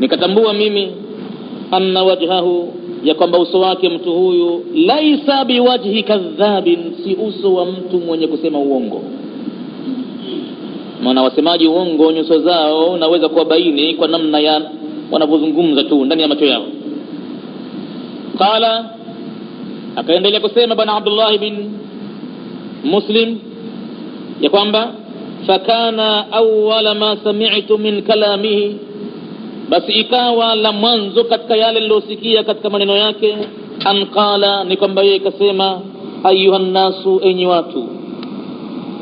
nikatambua mimi anna wajhahu, ya kwamba uso wake mtu huyu laisa biwajhi kadhabin, si uso wa mtu mwenye kusema uongo. Maana wasemaji uongo nyuso zao naweza kuwabaini kwa namna ya wanapozungumza tu ndani ya macho yao. Qala, akaendelea kusema bwana Abdullah bin Muslim ya kwamba fakana awwala ma sami'tu min kalamihi, basi ikawa la mwanzo katika yale nilosikia katika maneno yake, an qala, ni kwamba yeye kasema, ayuhan nasu, enyi watu,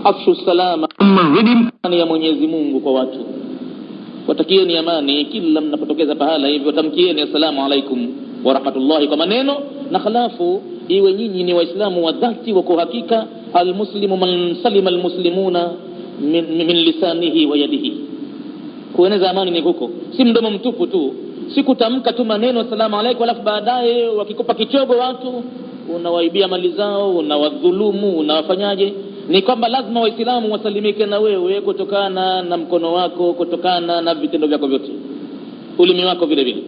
afshu salama, amani ya Mwenyezi Mungu kwa watu, watakieni amani kila mnapotokeza pahala hivyo, tamkieni assalamu alaikum wa rahmatullahi kwa maneno, na khalafu iwe nyinyi ni waislamu wa dhati wa kuhakika. Almuslimu man salima almuslimuna min lisanihi wa yadihi, kueneza amani ni huko, si mdomo mtupu tu, si kutamka tu maneno assalamu alaikum alafu baadaye wakikupa kichogo watu unawaibia mali zao, unawadhulumu, unawafanyaje. Ni kwamba lazima waislamu wasalimike na wewe kutokana na mkono wako, kutokana na vitendo vyako vyote, ulimi wako vile vile.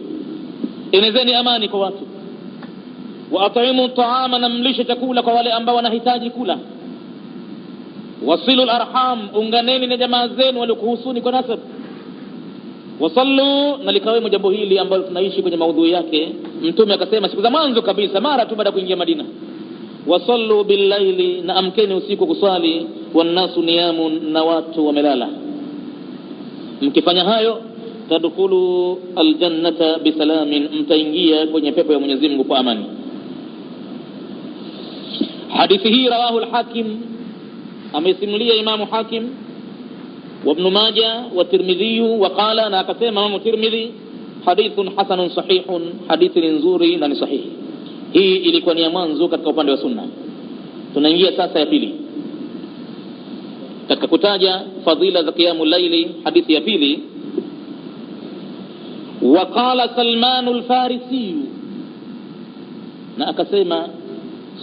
Enezeni amani kwa watu. Wa at'imu ta'ama, namlishe chakula kwa wale ambao wanahitaji kula. Wasilu al-arham, unganeni na jamaa zenu waliokuhusuni kwa nasab. Wasallu, na likawemo jambo hili ambalo tunaishi kwenye maudhui yake. Mtume akasema siku za mwanzo kabisa mara tu baada kuingia Madina, wasallu billaili, na amkeni usiku kuswali, wannasu niyamun, na watu wamelala. Mkifanya hayo, tadkhulu aljannata bisalamin, mtaingia kwenye pepo ya Mwenyezi Mungu kwa amani. Hadithi hii rawahu al-Hakim, amesimulia Imamu Hakim wa Ibn Majah wa Tirmidhi, wa qala, na akasema Imamu Tirmidhi, hadithun hasanun sahihun, hadithi nzuri na ni sahihi. Hii ilikuwa ni ya mwanzo katika upande wa sunna. Tunaingia sasa ya pili katika kutaja fadhila za qiyamul layli. Hadithi ya pili, wa qala Salman al-Farisi, na akasema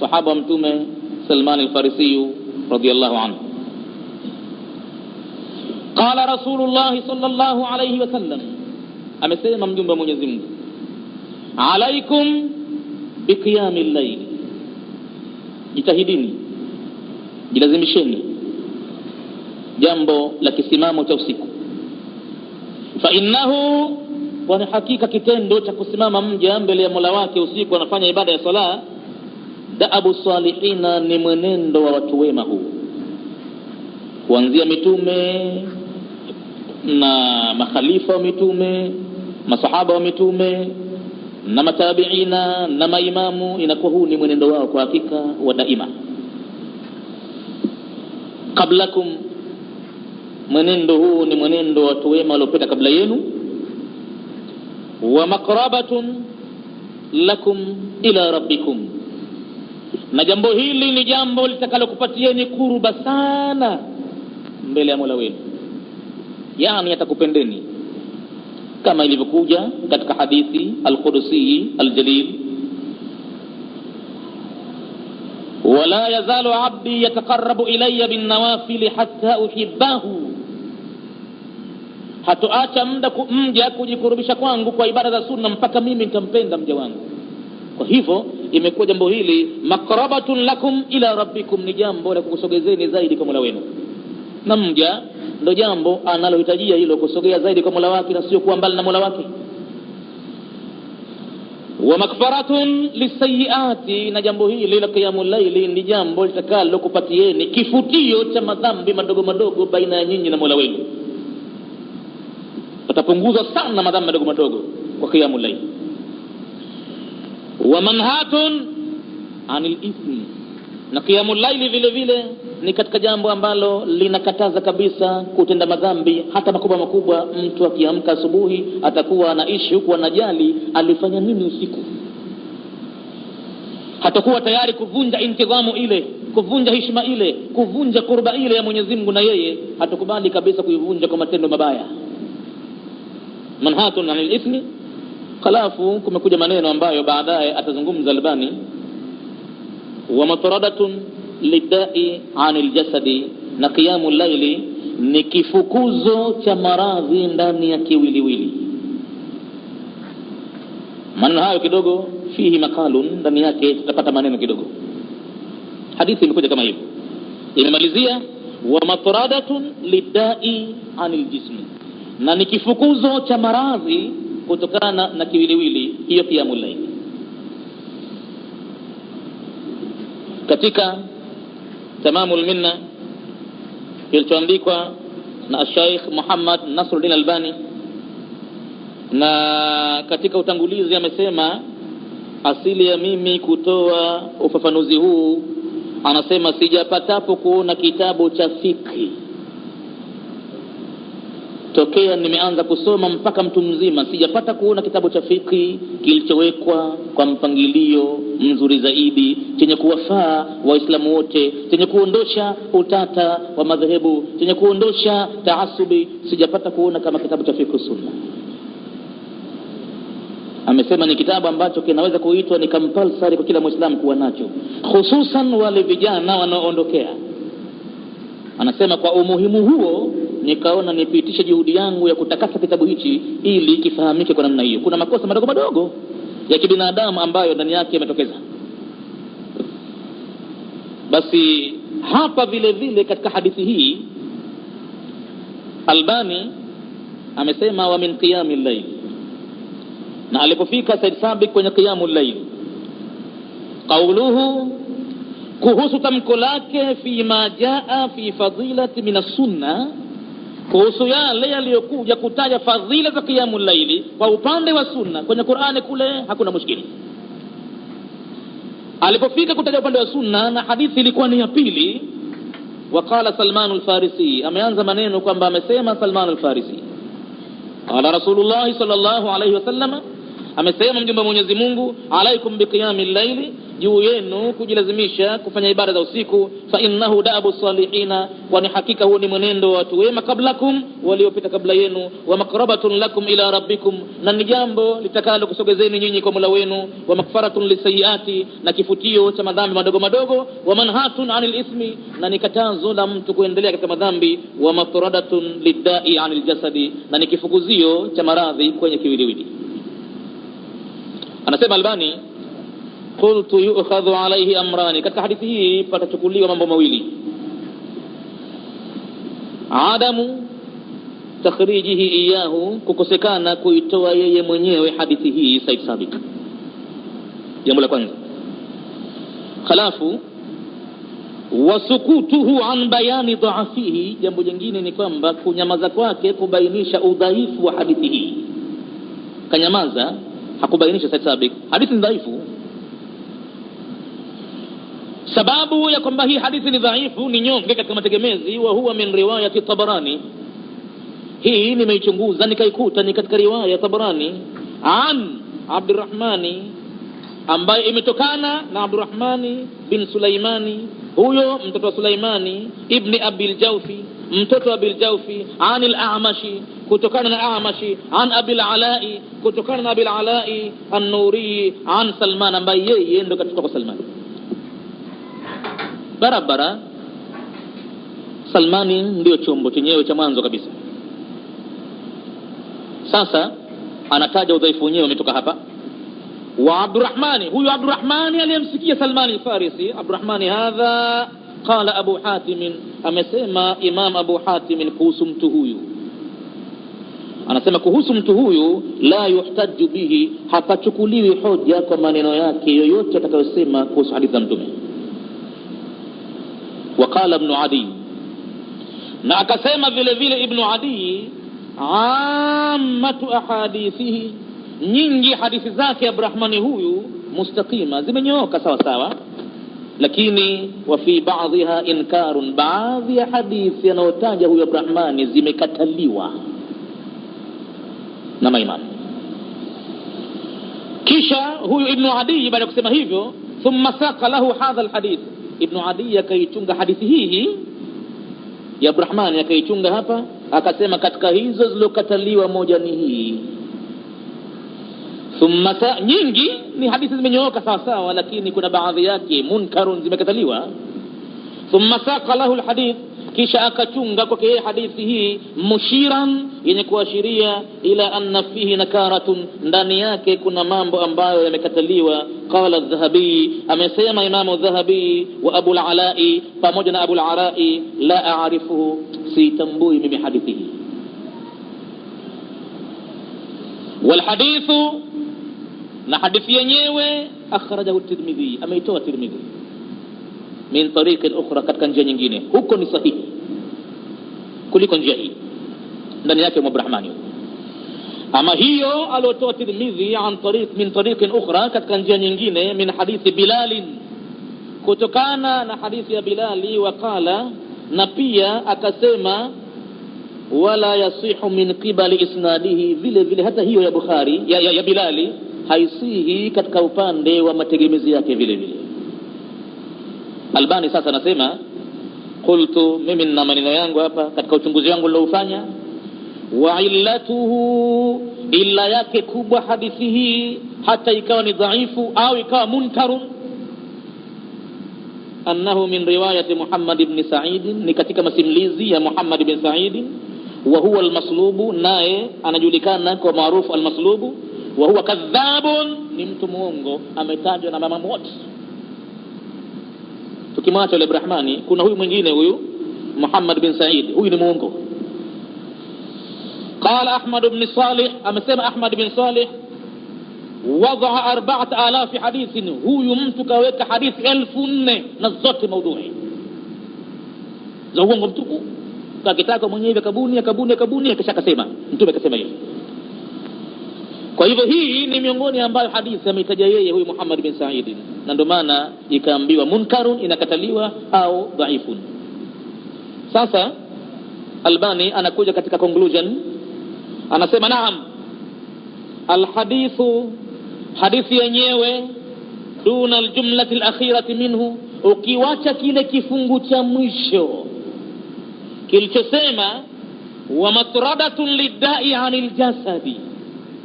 sahaba wa Mtume Salman al-Farisi radiyallahu anhu, qala Rasulullah sallallahu alayhi wasallam, amesema mjumbe wa Mwenyezi Mungu, alaikum biqiyamil layl, jitahidini, jilazimisheni jambo la kisimamo cha usiku. Fa innahu, kwani hakika kitendo cha kusimama mja mbele ya Mola wake usiku anafanya ibada ya sala, da'abu salihina, ni mwenendo wa watu wema huu, kuanzia mitume na makhalifa wa mitume, masahaba wa mitume na matabiina na maimamu, inakuwa huu ni mwenendo wao kwa hakika wa daima. Qablakum, mwenendo huu ni mwenendo wa watu wema waliopita kabla yenu. Wa maqrabatun lakum ila rabbikum, na jambo hili ni jambo litakalokupatieni kurba sana mbele ya Mola wenu, yani atakupendeni, kama ilivyokuja katika hadithi al-Qudusi al-Jalil, wala yazalu abdi yataqarrabu ilayya bin nawafil hatta uhibbahu, hatoacha mja kujikurubisha kwangu kwa ibada za sunna mpaka mimi nitampenda mja wangu. Kwa hivyo imekuwa jambo hili maqrabatun lakum ila rabbikum, ni jambo la kukusogezeni zaidi kwa Mola wenu, na mja ndo jambo analohitajia hilo, kusogea zaidi kwa Mola wake na sio kuwa mbali na Mola wake. Wa makfaratun lisayiati, na jambo hili la qiyamul layli ni jambo litakalo kupatieni kifutio cha madhambi madogo madogo baina ya nyinyi na Mola wenu. Tatapunguza sana madhambi madogo madogo kwa qiyamul layli. Wa manhatun anil ithmi, na qiyamul layli vile vile ni katika jambo ambalo linakataza kabisa kutenda madhambi hata makubwa makubwa. Mtu akiamka asubuhi atakuwa anaishi huku anajali alifanya nini usiku, hatakuwa tayari kuvunja intidhamu ile, kuvunja heshima ile, kuvunja kurba ile ya Mwenyezi Mungu, na yeye hatakubali kabisa kuivunja kwa matendo mabaya. Manhatun anil ithmi. Khalafu kumekuja maneno ambayo baadaye atazungumza Albani, wa mataradatun lidai anil jasadi, na qiyamul layli ni kifukuzo cha maradhi ndani ya kiwiliwili. maneno hayo kidogo fihi maqalun, ndani yake tutapata maneno kidogo. Hadithi imekuja kama hivyo, imemalizia wa matradatun lidai anil jismi, na ni kifukuzo cha maradhi kutokana na kiwiliwili, hiyo qiyamul layl. Katika tamamul minna kilichoandikwa na Sheikh Muhammad Nasruddin Albani, na katika utangulizi amesema asili ya mimi kutoa ufafanuzi huu, anasema sijapatapo kuona kitabu cha fikhi tokea nimeanza kusoma mpaka mtu mzima, sijapata kuona kitabu cha fikhi kilichowekwa kwa mpangilio mzuri zaidi, chenye kuwafaa waislamu wote, chenye kuondosha utata wa madhehebu, chenye kuondosha taasubi. Sijapata kuona kama kitabu cha fikhi sunna. Amesema ni kitabu ambacho kinaweza kuitwa ni compulsory kwa kila muislamu kuwa nacho, hususan wale vijana wanaoondokea. Anasema kwa umuhimu huo nikaona nipitishe juhudi yangu ya kutakasa kitabu hichi ili kifahamike kwa namna hiyo. Kuna makosa madogo madogo ya kibinadamu ambayo ndani yake yametokeza. Basi hapa vile vile katika hadithi hii Albani amesema wa min qiyamil layl, na alipofika Said Sabiq kwenye qiyamul layl, qauluhu, kuhusu tamko lake fi ma jaa fi fadilati min as-sunnah, kuhusu yale yaliyokuja kutaja fadhila za qiyamul layli kwa upande wa sunna kwenye Qur'ani, kule hakuna mushkili. Alipofika kutaja upande wa sunna na hadithi ilikuwa ni ya pili, waqala Salman al-Farisi, ameanza maneno kwamba amesema Salman al-Farisi, qala Rasulullah sallallahu alayhi wasallam, amesema mjumbe wa Mwenyezi Mungu, alaikum biqiyamil layli, juu yenu kujilazimisha kufanya ibada za usiku, fa innahu da'abu salihina, kwani hakika huo ni mwenendo wa watu wema kablakum, waliopita kabla yenu, wa maqrabatun lakum ila rabbikum, na ni jambo litakalo kusogezeni nyinyi kwa Mola wenu, wa maghfaratun lisayiati, na kifutio cha madhambi madogo madogo, wa manhatun anil ithmi, na ni katazo la mtu kuendelea katika madhambi, wa matradatun lidai anil jasadi, na ni kifukuzio cha maradhi kwenye kiwiliwili. Anasema Albani, qultu yu'khadhu alayhi amrani, katika hadithi hii patachukuliwa mambo mawili: adamu takhrijihi iyahu, kukosekana kuitoa yeye mwenyewe hadithi hii Said Sabiq, jambo la kwanza. Khalafu wasukutuhu an bayani dhaafihi, jambo jingine ni kwamba kunyamaza kwake kubainisha udhaifu wa hadithi hii. Kanyamaza, hakubainisha Said Sabiq hadithi ni dhaifu. Sababu ya kwamba hii hadithi ni dhaifu, ni nyonge katika mategemezi, wa huwa min riwayati Tabarani. Hii nimeichunguza nikaikuta ni katika riwaya ya Tabarani an Abdurrahmani, ambaye imetokana na Abdurrahmani bin Sulaimani, huyo mtoto wa Sulaimani ibn Abil Jawfi, mtoto wa Abil Jawfi, anil A'mashi, kutokana na A'mashi, an Abil Alai, kutokana na Abil Alai an-Nuri, an Salman, ambaye yeye ndo katoka kwa Salman. Barabara Salmani ndio chombo chenyewe cha mwanzo kabisa. Sasa anataja udhaifu wenyewe umetoka hapa. Wa Abdurrahmani, huyu Abdurrahmani aliyemsikia Salmani al-Farisi, Abdurrahmani hadha, qala Abu Hatim, amesema Imam Abu Hatim kuhusu mtu huyu, anasema kuhusu mtu huyu, la yuhtaju bihi, hapachukuliwi hoja kwa maneno yake yoyote atakayosema kuhusu hadithi za Mtume. Waqala Ibn Adi, na akasema vile vile Ibn Adi, ammatu ahadithihi, nyingi hadithi zake Abdurrahmani huyu mustaqima, zimenyooka sawa sawa, lakini wa fi ba'dha inkarun, baadhi ya hadithi anayotaja huyu Abdurrahmani zimekataliwa na maimamu. Kisha huyu Ibn Adi baada ya kusema hivyo, thumma saqa lahu hadha alhadith, Ibn Adi akaichunga hadithi hii ya Abdurrahmani, akaichunga hapa, akasema katika hizo zilizokataliwa moja ni hii. Thumma nyingi ni hadithi zimenyooka sawa sawa, lakini kuna baadhi yake munkarun, zimekataliwa. Thumma saqa lahu alhadith, kisha akachunga kwa yeye hadithi hii mushiran, yenye kuashiria ila anna fihi nakaratun, ndani yake kuna mambo ambayo yamekataliwa. Qala adh-Dhahabi, amesema Imamu Dhahabi, wa Abu al-Alai, pamoja na Abu al-Alai, la a'rifuhu, sitambui mimi hadithi hii. Wal hadithu, na hadithi yenyewe akhrajahu Tirmidhi, ameitoa Tirmidhi min tariq al-ukhra, katika njia nyingine, huko ni sahihi kuliko njia hii, ndani yake Mubrahmani. Ama hiyo aliotoa Tirmidhi an tariq min tariq ukhra, katika njia nyingine, min hadithi Bilal, kutokana na hadithi ya Bilali. Waqala, na pia akasema, wala yasihu min qibali isnadihi, vile vile hata hiyo ya Bukhari ya Bilali haisihi katika upande wa mategemezi yake vile vile. Albani sasa anasema, qultu, mimi na maneno yangu hapa katika uchunguzi wangu niliofanya, wa illatuhu, illa yake kubwa hadithi hii hata ikawa ni dhaifu au ikawa munkarun, annahu min riwayati Muhammad ibn Sa'id, ni katika masimulizi ya Muhammad ibn Sa'id, wa huwa al-maslubu, naye anajulikana kwa maarufu al-maslubu, wa huwa kadhabun, ni mtu muongo, ametajwa na mama wote. Tukimwacha yule Ibrahimani, kuna huyu mwingine, huyu Muhammad bin Sa'id, huyu ni muongo. Qala Ahmad ibn Salih, amesema Ahmad bin Salih, wadaa 4000 hadithin, huyu mtu kaweka hadithi 1400 na zote maudhui za uongo mtupu. Kakitaka mwenyewe kabuni kisha akasema mtume akasema hivi. Kwa hivyo hii ni miongoni ambayo hadithi ameitaja yeye huyu Muhammad bin Sa'id, na ndio maana ikaambiwa munkarun, inakataliwa, au dhaifun. Sasa Albani anakuja katika conclusion, anasema naam, alhadithu, hadithi yenyewe, duna aljumlati alakhirati minhu, ukiwacha kile kifungu cha mwisho kilichosema wa matradatun lidai anil jasadi,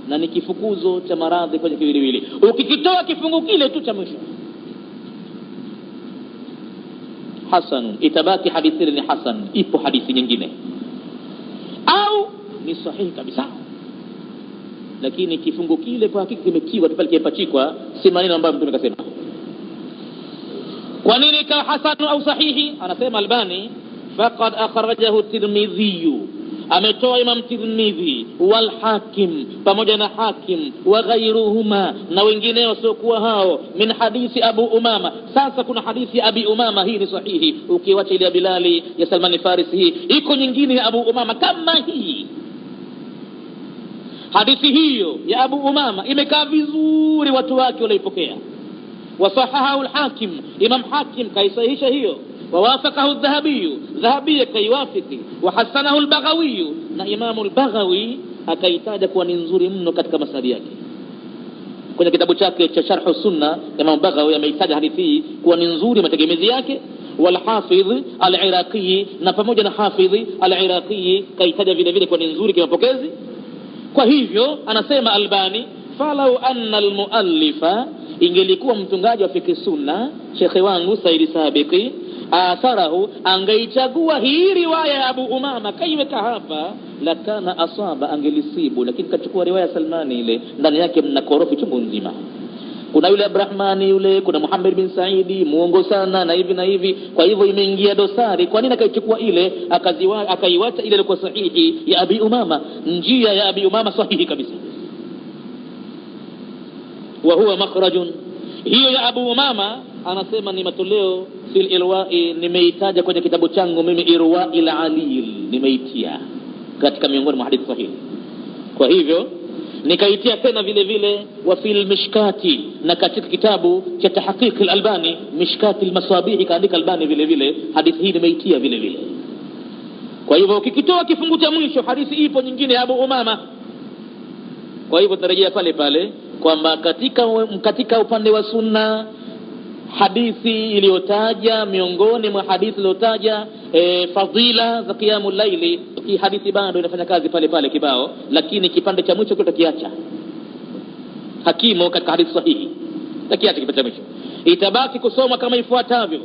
na ni kifukuzo cha maradhi kwenye kiwiliwili, ukikitoa kifungu kile tu cha mwisho, hasanun, itabaki hadithi ni hasan, ipo hadithi nyingine, au ni sahihi kabisa, lakini kifungu kile kwa hakika kimetiwa pale, kimepachikwa, si maneno ambayo mtume akasema. Kwa nini ka hasan au sahihi? Anasema Albani, faqad akhrajahu Tirmidhi, ametoa Imam Tirmidhi, wal Hakim, pamoja na Hakim, wa ghairuhuma, na wengine wasiokuwa hao, min hadithi Abu Umama. Sasa kuna hadithi ya Abi Umama, hii ni sahihi, ukiwacha ile ya Bilali ya Salman Farisi, hii iko nyingine ya Abu Umama kama hii. Hadithi hiyo ya Abu Umama imekaa vizuri, watu wake waliipokea. Wasahahahu al-Hakim, Imam Hakim kaisahihisha hiyo. ووافقه الذهبي، ذهبي كيوافقي. وحسنه البغوي، na Imam al-Baghawi akaitaja kuwa ni nzuri mno katika masali yake. Kwenye kitabu chake cha Sharh Sunna, Imam Baghawi ameitaja hadithi hii kuwa ni nzuri mategemezi yake. Wal Hafidh al-Iraqi, na pamoja na Hafidh al-Iraqi kaitaja vile vile kuwa ni nzuri kimapokezi. Kwa hivyo anasema Albani, falau anna al-muallifa, ingelikuwa mtungaji wa fiqh sunna shekhi wangu Saidi Sabiqi, atharahu, angeichagua hii riwaya ya Abu Umama kaiweka hapa, lakana asaba, angelisibu. Lakini kachukua riwaya Salmani, ile ndani yake mna korofi chungu nzima. Kuna yule Abrahmani yule, kuna Muhammad bin Saidi muongo sana na hivi na hivi, kwa hivyo imeingia dosari. Kwa nini akaichukua ile akaiwacha ile ilikuwa sahihi ya Abi Umama? Njia ya Abi Umama sahihi kabisa, wa huwa makhrajun, hiyo ya Abu Umama anasema ni matoleo fil irwa'i, nimeitaja kwenye kitabu changu mimi Irwa'il Alil, nimeitia katika miongoni mwa hadithi sahihi. Kwa hivyo nikaitia tena vile vile wa fil mishkati, na katika kitabu cha tahqiq al-Albani mishkati al-masabih kaandika Albani vile vile hadithi hii nimeitia vile vile. Kwa hivyo ukikitoa kifungu cha mwisho, hadithi ipo nyingine ya Abu Umama. Kwa hivyo tarejea pale pale kwamba katika upande wa sunna, hadithi iliyotaja miongoni mwa hadithi iliyotaja fadhila za qiyamul layli, hadithi bado inafanya kazi pale pale kibao, lakini kipande cha mwisho kitakiacha. Hakimu katika hadithi sahihi takiacha kipande cha mwisho, itabaki kusoma kama ifuatavyo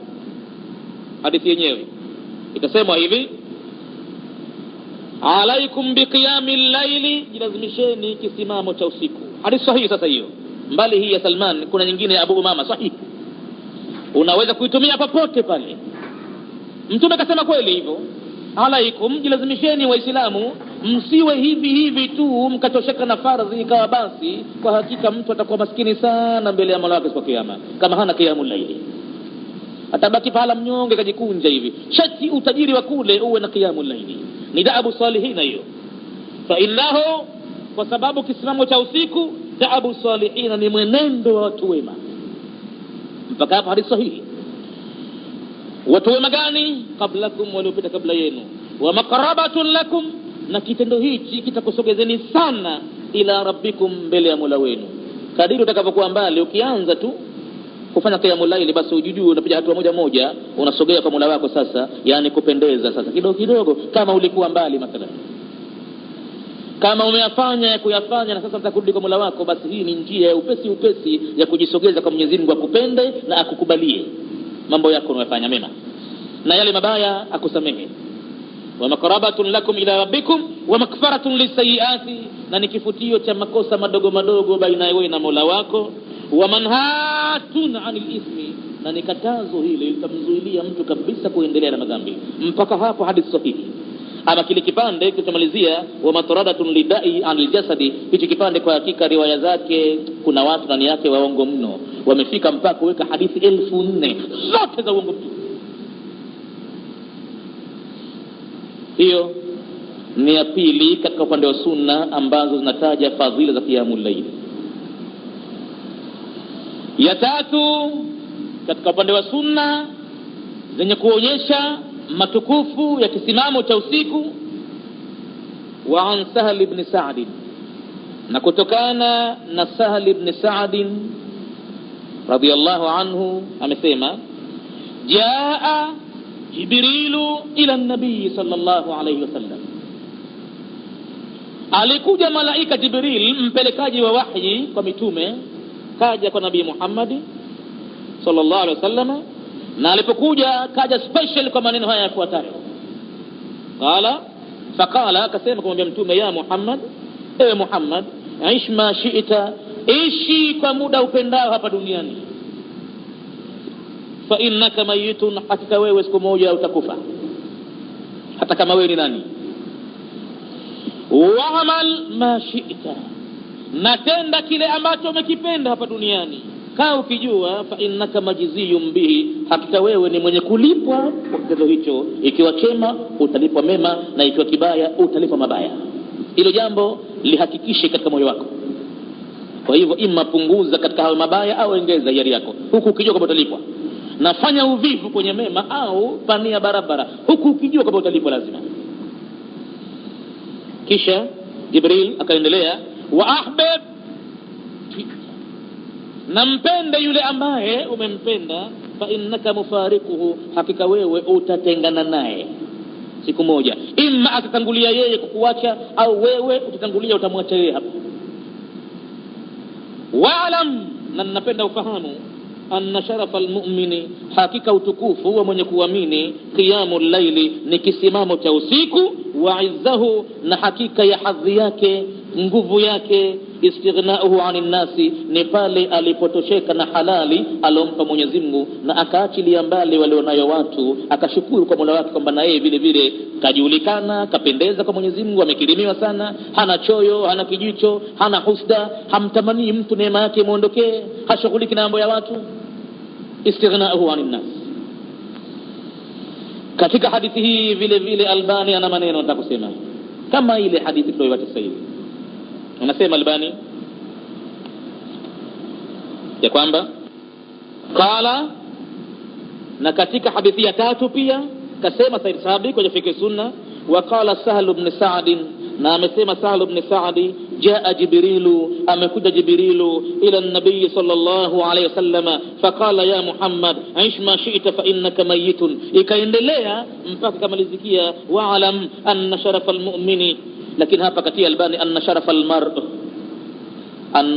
hadithi yenyewe. ikasemwa hivi, alaikum biqiyamil layli, jilazimisheni kisimamo cha usiku. Hadithi sahihi. Sasa hiyo mbali hii ya Salman, kuna nyingine ya Abu Umama sahihi, unaweza kuitumia popote pale. Mtume akasema kweli hivyo, alaikum, jilazimisheni waislamu, msiwe hivi hivi tu mkatosheka na fardhi ikawa basi. Kwa hakika mtu atakuwa maskini sana mbele ya Mola wake siku ya kiyama kama hana qiyamul layli, atabaki pahala mnyonge kajikunja hivi. Shati utajiri wa kule uwe na qiyamul layli, ni daabu salihina hiyo. Fa innahu, kwa sababu kisimamo cha usiku, daabu salihina, ni mwenendo wa watu wema. Mpaka hapa hadithi sahihi. Watu wema gani? Qablakum, waliopita kabla yenu. Wa maqrabatun lakum, na kitendo hichi kitakusogezeni sana ila rabbikum, mbele ya Mola wenu. Kadiri utakapokuwa mbali, ukianza tu kufanya qiyamul layli, basi ujijue unapiga hatua moja moja, unasogea kwa Mola wako sasa, yani kupendeza sasa kidogo kidogo. Kama ulikuwa mbali mathalan, kama umeyafanya ya kuyafanya na sasa utakurudi kwa Mola wako, basi hii ni njia ya upesi upesi ya kujisogeza kwa Mwenyezi Mungu, akupende na akukubalie mambo yako unayofanya mema, na yale mabaya akusamehe. Wa maqrabatun lakum ila rabbikum wa makfaratun lisayiati, na ni kifutio cha makosa madogo madogo baina wewe na Mola wako. Wa manhatun anil ismi, na ni katazo hili litamzuilia mtu kabisa kuendelea na madhambi. Mpaka hapo hadithi sahihi. Ama kile kipande kitamalizia wa mataradatun lidai anil jasadi, hicho kipande kwa hakika riwaya zake kuna watu ndani yake waongo mno, wamefika mpaka kuweka hadithi 1400 zote za uongo mtu. Hiyo ni ya pili katika upande wa sunna ambazo zinataja fadhila za qiyamul layl. Ya tatu katika upande wa sunna zenye kuonyesha matukufu ya kisimamo cha usiku, wa an Sahal ibn Sa'd, na kutokana na Sahal ibn Sa'd radiyallahu anhu amesema, jaa Jibrilu ila nabii sallallahu alayhi wasallam, alikuja malaika Jibril mpelekaji wa wahyi kwa mitume, kaja kwa nabii Muhammad sallallahu alayhi wasallam, na alipokuja kaja special kwa maneno haya yafuatayo. Faqala, akasema kumwambia mtume, ya Muhammad, ewe Muhammad, aish ma shi'ta, ishi kwa muda upendao hapa duniani. Fa innaka mayitun, hakika wewe siku moja utakufa, hata kama wewe ni nani. Wa amal ma shi'ta, natenda kile ambacho umekipenda hapa duniani. Kaa ukijua, fa innaka majziyun bihi, hakika wewe ni mwenye kulipwa kwa kitendo hicho. Ikiwa chema utalipwa mema, na ikiwa kibaya utalipwa mabaya. Hilo jambo lihakikishe katika moyo wako. Kwa hivyo ima punguza katika hayo mabaya au ongeza hiari yako, huku ukijua kwamba utalipwa. Nafanya uvivu kwenye mema au pania barabara, huku ukijua kwamba utalipwa lazima. Kisha Jibril akaendelea, wa ahbab, na mpende yule ambaye umempenda, fa innaka mufariquhu, hakika wewe utatengana naye siku moja. Ima atatangulia yeye kukuacha, au wewe utatangulia utamwacha yeye hapo. Wa'lam, na napenda ufahamu, anna sharafa almu'mini, hakika utukufu wa mwenye kuamini, qiyamul layli, ni kisimamo cha usiku, wa izzahu, na hakika ya hadhi yake, nguvu yake, istighna'uhu 'anil nasi, ni pale alipotosheka na halali alompa Mwenyezi Mungu, na akaachilia mbali walionayo watu, akashukuru kwa Mola wake kwamba na yeye vile vile kajulikana, kapendeza kwa Mwenyezi Mungu, amekirimiwa sana, hana choyo, hana kijicho, hana husda, hamtamani mtu neema yake muondokee, hashughuliki na mambo ya watu. Istighna'uhu 'anil nas. Katika hadithi hii vile vile Albani ana maneno nataka kusema kama ile hadithi tuliyoiwata sasa hivi. Anasema Albani ya kwamba qala, na katika hadithi ya tatu pia kasema Said Sahabi kwenye fiqh sunna, wa qala Sahal ibn Sa'd, na amesema Sahal ibn Sa'd, jaa Jibrilu, amekuja Jibrilu ila nabii sallallahu alayhi wasallam, faqala ya Muhammad, aish ma shi'ta fa innaka mayitun. Ikaendelea mpaka kamalizikia, wa'lam anna sharafa almu'mini, lakini hapa katia Albani anna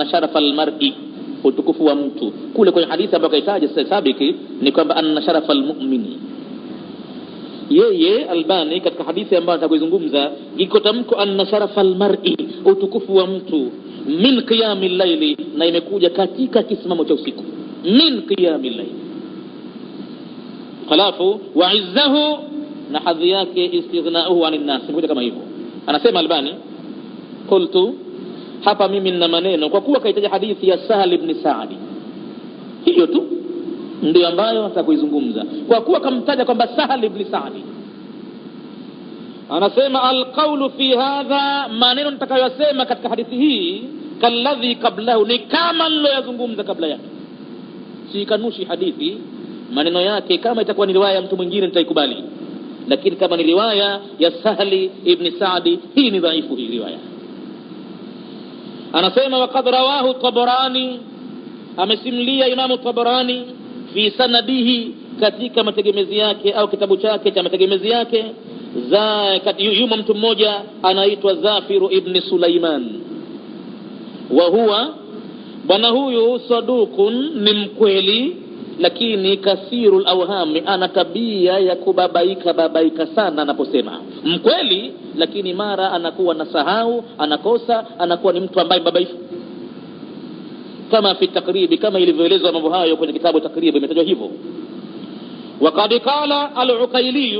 sharafa almar'i, utukufu wa mtu. Kule kwenye hadithi ambayo kaitaja sabiki ni kwamba anna sharafa almu'mini, yeye Albani katika hadithi ambayo atakuizungumza iko tamko anna sharafa almar'i, utukufu wa mtu, min qiyamil layli, na imekuja katika kisimamo cha usiku, min qiyamil layli. Khalafu wa izzahu, na hadhi yake istighna'uhu 'anil nas, imekuja kama hivyo. Anasema Albani, qultu, hapa mimi nina maneno, kwa kuwa kaitaja hadithi ya Sahal ibn Sa'd, hiyo tu ndio ambayo atakuizungumza, kwa kuwa kamtaja kwamba Sahal ibn Sa'd. Anasema alqawlu fi hadha, maneno nitakayosema katika hadithi hii, kalladhi qablahu, ni kama niloyazungumza kabla yake. Sikanushi hadithi, maneno yake kama itakuwa ni riwaya ya mtu mwingine nitaikubali, lakini kama ni riwaya ya Sahal ibn Sa'd, hii ni dhaifu hii riwaya. Anasema waqad rawahu Tabarani, amesimlia Imamu Tabarani fi sanadihi, katika mategemezi yake au kitabu chake cha mategemezi yake, yumo mtu mmoja anaitwa Zafiru ibn Sulaiman, wa huwa, bwana huyu sadukun, ni mkweli, lakini kathirul awhami, ana tabia ya kubabaika sana anaposema. Mkweli, lakini mara anakuwa nasahau, anakosa, anakuwa ni mtu ambaye mbabaifu, kama fi takribi, kama ilivyoelezwa mambo hayo kwenye kitabu takribi, imetajwa hivyo. Waqad qala al-Uqayli,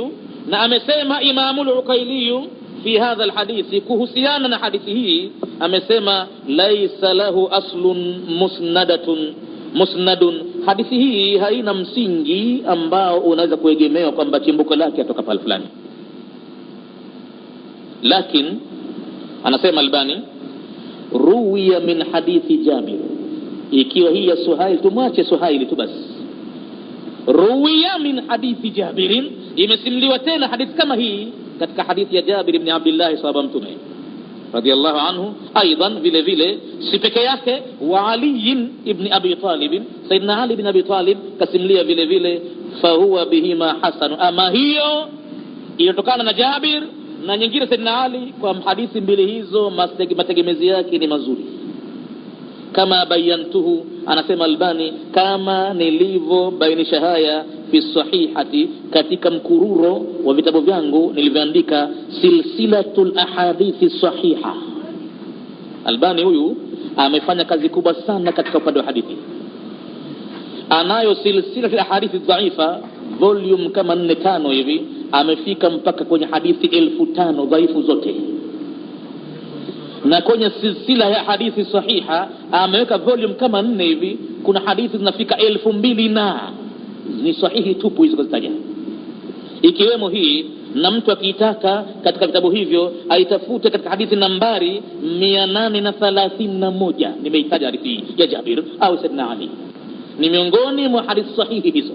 na amesema Imamu al-Uqayli fi hadha al-hadithi, kuhusiana na hadithi hii, amesema laysa lahu aslun musnadun, hadithi hii haina msingi ambao unaweza kuegemewa kwamba chimbuko lake atoka pale fulani. Lakini anasema Albani, ruwiya min hadithi Jabir, ikiwa hii ya Suhail tumwache Suhaili tu basi. Ruwiya min hadithi Jabirin, imesimliwa tena hadithi kama hii katika hadithi ya Jabir ibn Abdullah sahaba mtume radiyallahu anhu, aidan vile vile si peke yake, wa Ali ibn Abi Talib, Sayyidina Ali ibn Abi Talib kasimlia vile vile, fa huwa bihima hasan. Ama hiyo inatokana na Jabir na nyingine Sayyidina Ali, kwa hadithi mbili hizo mategemezi yake ni mazuri. Kama bayantuhu, anasema Albani, kama nilivyo bainisha haya fi sahihati, katika mkururo wa vitabu vyangu nilivyoandika silsilatul ahadithi sahiha. Albani huyu amefanya kazi kubwa sana katika upande wa hadithi, anayo silsilatul ahadithi dhaifa volume kama 4-5 hivi, amefika mpaka kwenye hadithi 1500 dhaifu zote, na kwenye silsila ya hadithi sahiha ameweka volume kama 4 hivi, kuna hadithi zinafika 2000 na ni sahihi tupu hizo kuzitaja, ikiwemo hii. Na mtu akitaka katika vitabu hivyo aitafute katika hadithi nambari 831, nimeitaja hadithi hii ya Jabir au Sayyidina Ali, ni miongoni mwa hadithi sahihi hizo.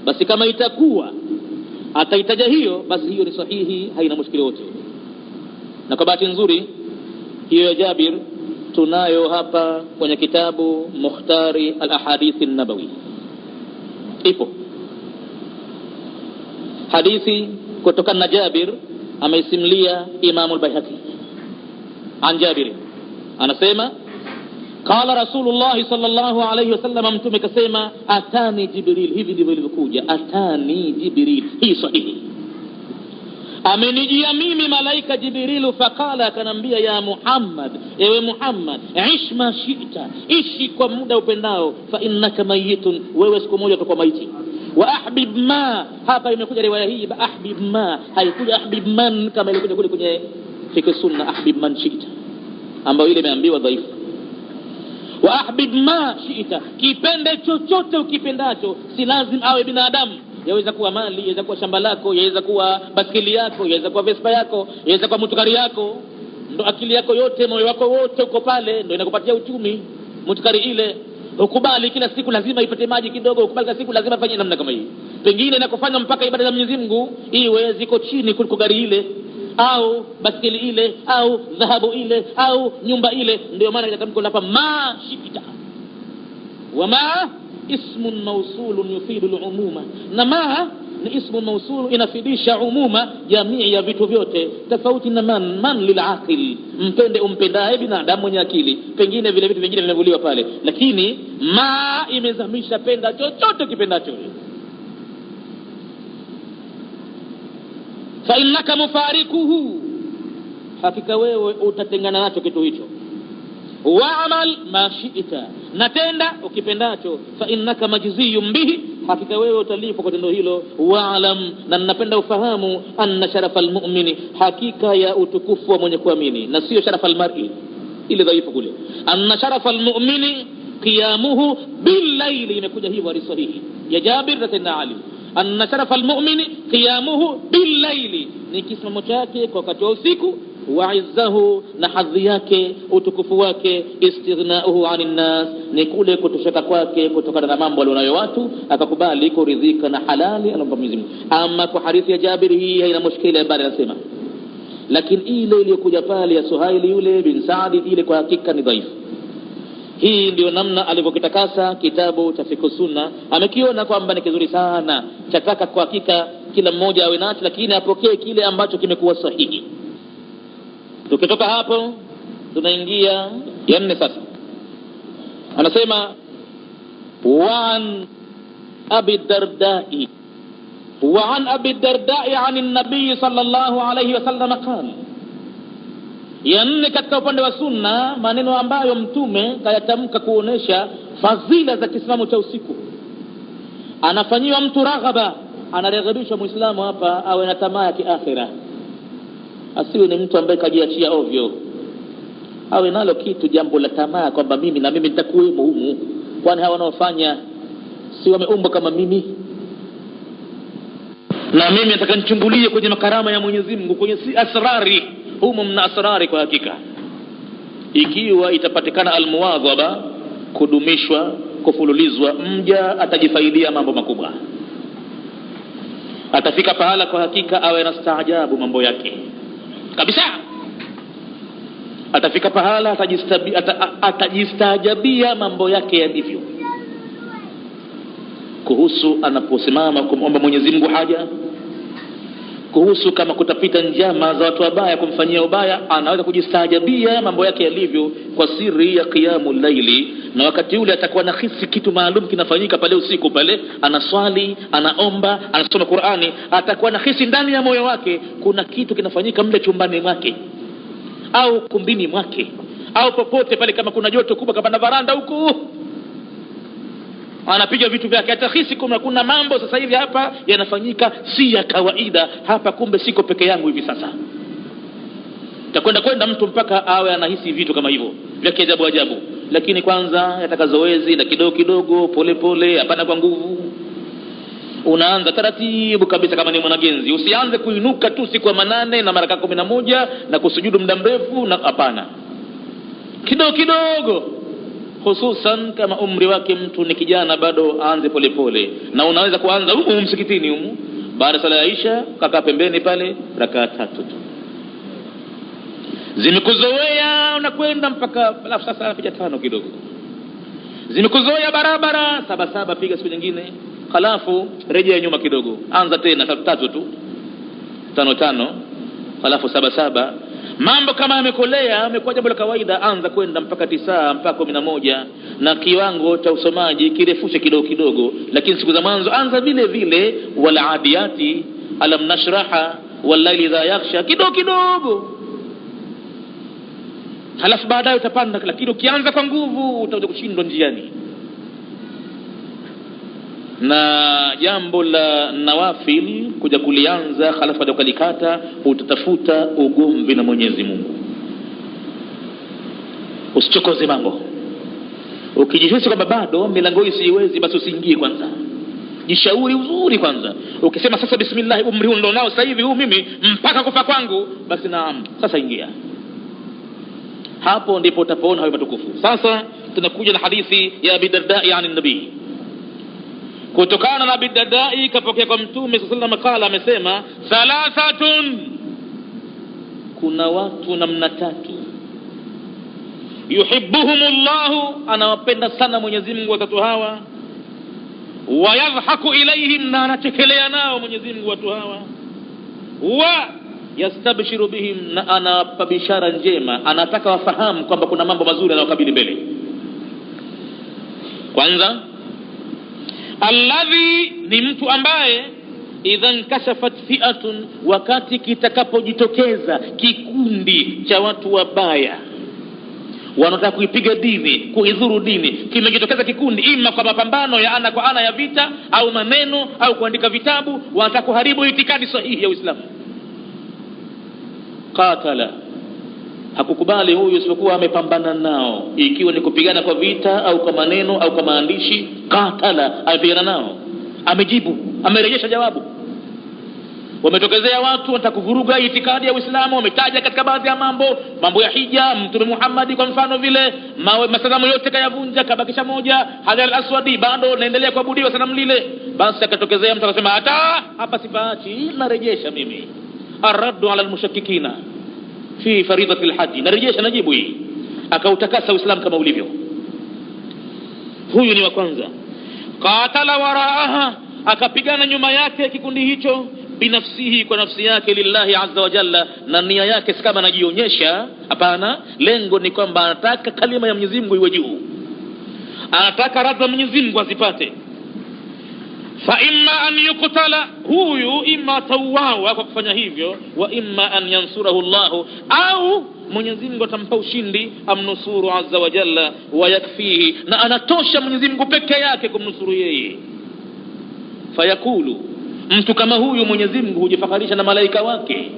Basi kama itakuwa ataitaja hiyo, basi hiyo ni sahihi, haina mushkili wote. Na kwa bahati nzuri hiyo ya Jabir tunayo hapa kwenye kitabu Mukhtari al-Ahadith an-Nabawi, ipo hadithi kutokana na Jabir, ameisimlia Imam al-Baihaqi an Jabir, anasema qala Rasulullah sallallahu alayhi wasallam, mtume kasema atani Jibril, hivi ndivyo ilivyokuja, atani Jibril, hii sahihi, amenijia mimi malaika Jibrilu, faqala, akanambia, ya Muhammad, ewe Muhammad, ish ma shi'ta, ishi kwa muda upendao, fa innaka mayitun, wewe siku moja utakuwa maiti. Wa ahbib ma, hapa imekuja riwaya hii ahbib ma, haikuja ahbib man kama ilikuja kule kwenye fiqh sunna, ahbib man shi'ta, ambayo ile imeambiwa dhaifu. Wa ahbib ma shi'ta, kipende chochote ukipendacho, si lazim awe binadamu, yaweza kuwa mali, yaweza kuwa shamba lako, yaweza kuwa baskeli yako, yaweza kuwa Vespa yako, yaweza kuwa mutukari yako, ndo akili yako yote, moyo wako wote uko pale, ndo inakupatia uchumi mutukari ile. Ukubali kila siku lazima ipate maji kidogo, ukubali kila siku lazima fanye namna kama hii, pengine inakufanya mpaka ibada za Mwenyezi Mungu iwe ziko chini kuliko gari ile au baskeli ile au dhahabu ile au nyumba ile. Ndio maana inatamkwa hapa ma shikita, wa ma ismun mawsulun yufidu al-umuma, na ma ni ismu mawsul, inafidisha umuma, jamii ya vitu vyote, tofauti na man lilaqil, mpende umpendaye binadamu mwenye akili. Pengine vile vitu vingine vimevuliwa pale, lakini ma imezamisha penda chochote kipendacho. fa innaka mufarikuhu, hakika wewe utatengana nacho kitu hicho. Wa'mal ma shi'ta, natenda ukipendacho. Fa innaka majziyun bihi, hakika wewe utalipwa kwa tendo hilo. Wa'lam, na napenda ufahamu, anna sharafal mu'mini, hakika ya utukufu wa mwenye kuamini, na sio sharafal mar'i ile dhaifu kule. Anna sharafal mu'mini qiyamuhu bil layli, imekuja hivyo hadithi sahihi ya Jabir na Sayyidina Ali. Anna sharafal mu'mini qiyamuhu bil layli, ni kisimamo chake kwa wakati wa usiku. Wa izzahu, na hadhi yake, utukufu wake. Istighna'uhu 'anil nas, ni kule kutosheka kwake kutokana na mambo walionayo watu, akakubali kuridhika na halali alomba Mwenyezi Mungu. Ama kwa hadithi ya Jabir hii haina mushkila, bali anasema, lakini ile iliyokuja pale ya Suhaili yule bin Saad, ile kwa hakika ni dhaifu. Hii ndio namna alivyokitakasa kitabu cha fiqh sunna, amekiona kwamba ni kizuri sana, chataka kwa hakika kila mmoja awe nacho, lakini apokee kile ambacho kimekuwa sahihi. Tukitoka hapo tunaingia ya 4 sasa. Anasema وعن أبي الدرداء عن النبي صلى الله عليه وسلم قال, yani katika upande wa sunna maneno ambayo mtume kayatamka kuonesha fadhila za kiislamu cha usiku. Anafanyiwa mtu raghaba, anareghebishwa muislamu hapa awe na tamaa ya kiakhira, asiwe ni mtu ambaye kajiachia ovyo, awe nalo kitu jambo la tamaa kwamba mimi nitakuwemo humu, kwani hawa wanaofanya si wameumbwa kama mimi, na mimi nataka nichungulie kwenye makarama ya Mwenyezi Mungu, kwenye si asrari humu. Mna asrari kwa hakika. Ikiwa itapatikana almuwadhaba, kudumishwa, kufululizwa, mja atajifaidia mambo makubwa. Atafika pahala kwa hakika awe anastaajabu mambo yake kabisa. Atafika pahala atajistaajabia mambo yake yalivyo, kuhusu anaposimama kumomba Mwenyezi Mungu haja, kuhusu kama kutapita njama za watu wabaya kumfanyia ubaya, anaweza kujistaajabia mambo yake yalivyo kwa siri ya qiyamul layli. Na wakati ule atakuwa na hisi kitu maalum kinafanyika pale usiku pale, anaswali, anaomba, anasoma Qur'ani, atakuwa na hisi ndani ya moyo wake kuna kitu kinafanyika mle chumbani mwake au kumbini mwake au popote pale. Kama kuna joto kubwa kama varanda huko, anapiga vitu vyake, atahisi kuna mambo sasa hivi hapa yanafanyika si ya kawaida hapa, kumbe siko peke yangu hivi sasa. Takwenda mtu mpaka awe anahisi vitu kama hivyo vya ajabu. Lakini kwanza yataka zoezi na kidogo pole, hapana kwa nguvu. Unaanza taratibu kabisa kama ni mwanagenzi. Usianze kuinuka tu siku ya 8 na mara 11 na kusujudu muda mrefu, na hapana. Kidogo, hususan kama umri wake mtu ni kijana bado, aanze pole. Na unaweza kuanza huko msikitini huko, baada sala ya Isha kaka pembeni pale rakaa 3 tu. Zimekuzoea unakwenda mpaka alafu sasa anapiga 5 kidogo. Zimekuzoea barabara 7 piga siku nyingine, halafu rejea nyuma kidogo, anza tena 3 tu, 5, halafu 7. Mambo kama yamekolea, amekuwa jambo la kawaida, anza kwenda mpaka 9 mpaka 11, na kiwango cha usomaji kirefushe kidogo. Lakini siku za mwanzo anza vile wala adiyati, alam nashraha, wallahi idha yakhsha, kidogo. Halafu baadaye utapanda, lakini ukianza kwa nguvu utakuja kushindwa njiani. Na jambo la nawafil kuja kulianza halafu baada ukalikata, utatafuta ugomvi na Mwenyezi Mungu. Usichokoze mambo. Ukijihisi kwamba bado milango hii siwezi, basi usiingie kwanza. Jishauri uzuri kwanza. Ukisema sasa bismillah, umri huu ndo nao sasa hivi huu mimi mpaka kufa kwangu, basi naam, sasa ingia. Hapo ndipo utapoona hayo matukufu. Sasa tunakuja na hadithi ya Abi Darda'i an nabii. Kutokana na Abi Darda'i kapokea kwa Mtume sallallahu alayhi wasallam, amesema thalathatun, kuna watu namna 3, yuhibbuhumullahu, anawapenda sana Mwenyezi Mungu watatu hawa, wa yadhaku ilayhim, na anachekelea nao Mwenyezi Mungu watu hawa, wa yastabshiru bihim, na anawapa bishara njema, anataka wafahamu kwamba kuna mambo mazuri yanayokabili mbele. Kwanza, alladhi, ni mtu ambaye idhan kashafat fi'atun, wakati kitakapojitokeza kikundi cha watu wabaya wanataka kuipiga dini, kuidhuru dini, kimejitokeza kikundi ima kwa mapambano ya ana kwa ana ya vita au maneno au kuandika vitabu, wanataka kuharibu itikadi sahihi ya Uislamu, qatala, hakukubali huyu isipokuwa amepambana nao, ikiwa ni kupigana kwa vita au kwa maneno au kwa maandishi. Qatala, amepigana nao, amejibu, amerejesha jawabu. Wametokezea watu wanataka kuvuruga itikadi ya Uislamu, wametaja katika baadhi ya mambo ya hija, Mtume Muhammad kwa mfano vile, masanamu yote kayavunja, kabakisha moja, Hajar al-Aswadi bado naendelea kuabudiwa sanamu lile. Basi akatokezea mtu akasema hata hapa sipaachi, narejesha mimi, arraddu ala almushakkikina fi faridati alhaji, narejesha, najibu hii, akautakasa Uislamu kama ulivyo. Huyu ni wa kwanza. Qatala waraaha, akapigana nyuma yake kikundi hicho, binafsihi, kwa nafsi yake, lillahi azza wa jalla, na nia yake si kama anajionyesha, hapana, lengo ni kwamba anataka kalima ya Mwenyezi Mungu iwe juu, anataka radha ya Mwenyezi Mungu azipate. Fa imma an yuqtala, huyu imma tawawa kwa kufanya hivyo, wa imma an yansurahu Allah, au Mwenyezi Mungu atampa ushindi, amnusuru azza wa jalla, wa yakfihi, na anatosha Mwenyezi Mungu peke yake kumnusuru yeye. Fayakulu, mtu kama huyu Mwenyezi Mungu hujifakharisha na malaika wake,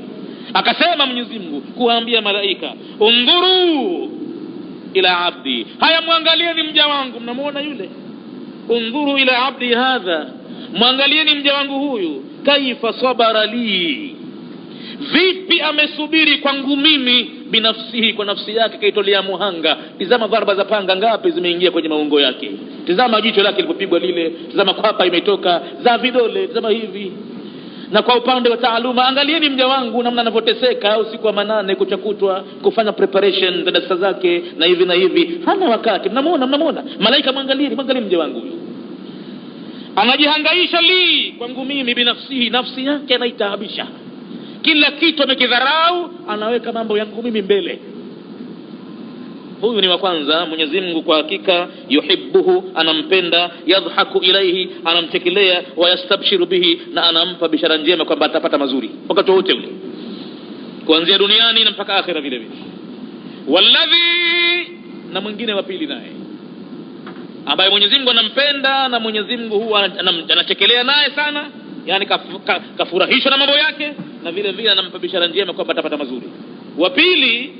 akasema Mwenyezi Mungu kuambia malaika, undhuru ila abdi, haya muangalieni mja wangu, mnamuona yule, undhuru ila abdi hadha, muangalieni mja wangu huyu, kaifa sabara li, vipi amesubiri kwangu mimi, binafsihi, kwa nafsi yake kaitolea muhanga. Tizama dharba za panga ngapi zimeingia kwenye maungo yake, tizama jicho lake lilipopigwa lile, tizama kwapa imetoka za vidole, tizama hivi. Na kwa upande wa taaluma, angalieni mja wangu namna anavyoteseka usiku wa manane kuchakutwa kufanya preparation za darasa zake na hivi na hivi, hana wakati. Mnamuona malaika, mwangalieni mja wangu huyu, anajihangaisha li kwangu mimi, binafsihi, nafsi yake anaitaabisha, kila kitu amekidharau, anaweka mambo yangu mimi mbele. Huyu ni wa kwanza. Mwenyezi Mungu kwa hakika yuhibbuhu, anampenda, yadhaku ilaihi, anamtekelea, wa yastabshiru bihi, na anampa bishara njema kwamba atapata mazuri wakati wote ule, kuanzia duniani na mpaka akhera vile vile. Walladhi, na mwingine wa pili naye ambaye Mwenyezi Mungu anampenda na Mwenyezi Mungu huwa anatekelea naye sana, yani kafurahishwa na mambo yake, na vile vile anampa bishara njema kwamba atapata mazuri. Wa pili,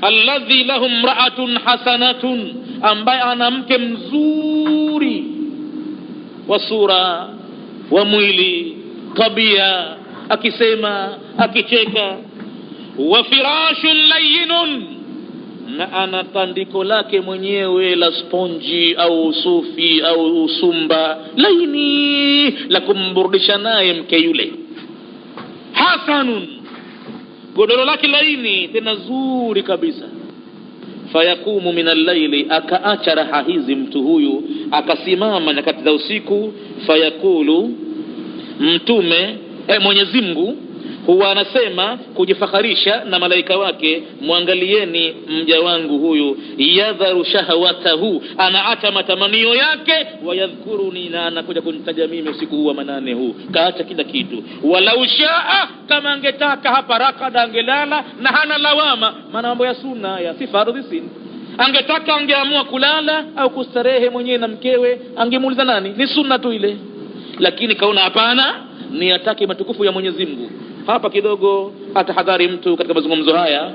alladhi lahum ra'atun hasanatun, ambaye ana mke mzuri wa sura, wa mwili, tabia, akisema, akicheka. Wa firashun layyinun, na ana tandiko lake mwenyewe la sponji au sufi au usumba laini la kumburudisha naye mke yule. Hasanun, godoro lake laini tena zuri kabisa. Fayakumu min al-layli, akaacha raha hizi mtu huyu, akasimama nyakati za usiku. Fayakulu, mtume Mwenyezi Mungu huwa anasema kujifakharisha na malaika wake, muangalieni mja wangu huyu, yadharu shahawatahu, anaacha matamanio yake, wayadhkuruni, na anakuja kunitaja mimi usiku huu wa manane huu, kaacha kila kitu. Walau shaa, kama angetaka hapa rakada, angelala na hana lawama, maana mambo ya sunna ya si fardhi sin. Angetaka angeamua kulala au kustarehe mwenyewe na mkewe, angemuuliza nani, ni sunna tu ile. Lakini kaona hapana, ni atake matukufu ya Mwenyezi Mungu. Hapa kidogo atahadhari mtu katika mazungumzo haya,